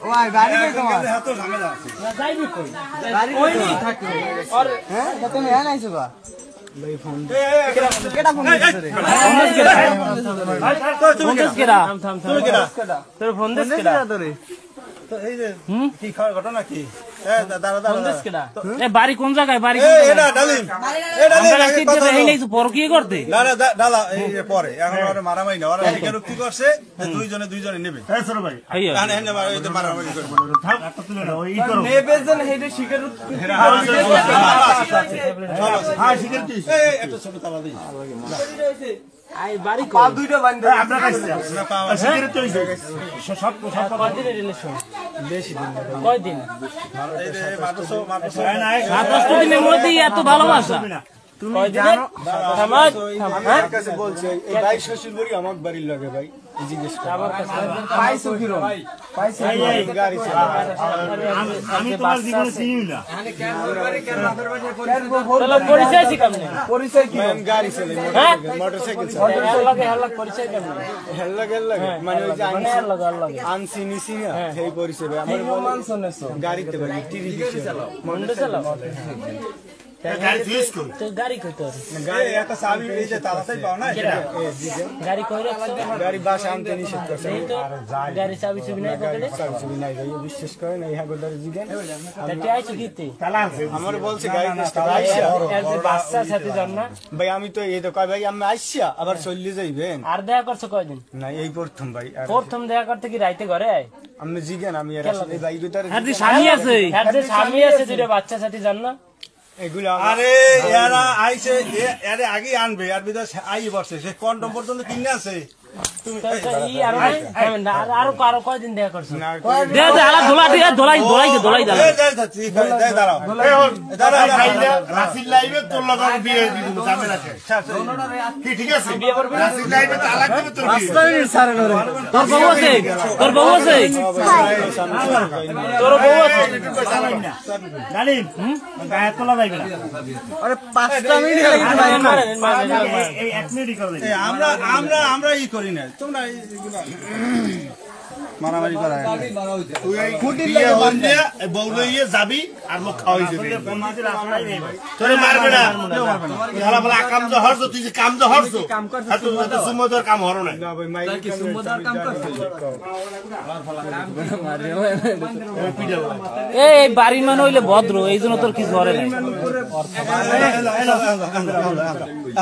ওই গাড়ি কই তোমার এত ঝামেলা আছে না যাইবি কই গাড়ি কই নি থাকে আর হ্যাঁ তুমি এ নাইছো গা ভাই ফোন কেডা ফোন দিছে রে ফোন দিছ কেডা থাম তুই কেডা তোর ফোন দিছ কেডা তোরে তো এই যে কি ঘটনা কি বাড়ি কোন জায়গায় বাড়ি এটা ডালিম এই নাই তো পর কি করতে না না ডালা এই পরে এখন ওরা মারামারি না ওরা স্বীকারোক্তি করছে যে দুইজনে নেবে এই ছোট ভাই এখানে এনে মারামারি করবে থাক একটা তুলে নাও ই করো নেবে যেন হেডে স্বীকারোক্তি হ্যাঁ স্বীকারোক্তি এই একটা ছোট তালা দেই আই বাড়ি কো পা দুইটা বান্ধে আপনার কাছে না পা স্বীকারোক্তি হইছে সব কতদিনের রিলেশন বেশি দিন কয় দিন মাত্র দিনের মধ্যে এত ভালোবাসা তুমি জানো আমার কাছে বলছে এই ভাই শ্বশুর বাড়ি আমার বাড়ির লাগে ভাই জিজ্ঞেস কর আমার কাছে পাইছো কি রকম পাইছো এই গাড়ি চালা আমি তোমার জীবনে চিনি না মানে কেন বাড়ি কেন বাপের বাড়ি চলো পরিচয় কি কেমনে পরিচয় কি গাড়ি চালাই মোটরসাইকেল চালাই হেলা পরিচয় কেমনে হেলা মানে ওই যে আনছি নিছি না এই পরিচয় আমার গাড়িতে ভাই টিভি মন্ডে চালাও গাড়ি ফিস কর তো গাড়ি কই তোর গাড়ি এত চাবি এই যে তালাতেই পাও না গাড়ি কই রে গাড়ি বাস আনতে নিষেধ করছে এই তো গাড়ি চাবি ছবি নাই পকেটে চাবি নাই ভাই বিশ্বাস করে না ইহা গোদার জিগান এটা আইছো দিতে তালা আমার বলছে গাড়ি নিতে আইছা এর যে বাচ্চা সাথে যান না ভাই আমি তো এই তো কই ভাই আমি আইছা আবার চলে যাইবেন আর দেখা করছো কয়দিন না এই প্রথম ভাই প্রথম দেখা করতে কি রাইতে ঘরে আই আমি জিগান আমি এর আসলে ভাই গোদার আর যে স্বামী আছে দুটো বাচ্চা সাথে যান না আরে এরা আইছে এর আগে আনবে আর বিদায় আই বসে সে কন্ডম পর্যন্ত কিনে আছে তুমি আরো কারো কয়দিন দেখা করছো রাসিল লাইভে তোর লগে বিয়ে দিব জামেলা কি ঠিক আছে রাসিল লাইভে তালাক দিবে তোর বিয়ে তোর বউ আছে তোর বউ আছে তোর বউ আছে ডালিম গায়ে তোলা যাইবে না আরে 5টা মিনিট লাগে এই 1 মিনিট করে আমরা ই করি না তোমরা মারামারি করা তুই এই খুঁটির লাগে বান্ধে বউ লইয়ে যাবি আর মুখ খাওয়াই যাবি তোরে মারবে না হালা বলা কাম তো হরছ তুই যে কাম তো হরছ আর তুই তো সুমদর কাম হরো না না ভাই মাই কি সুমদর কাম করছ এই বাড়ি মান হইলে ভদ্র এইজন্য তোর কিছু হরে না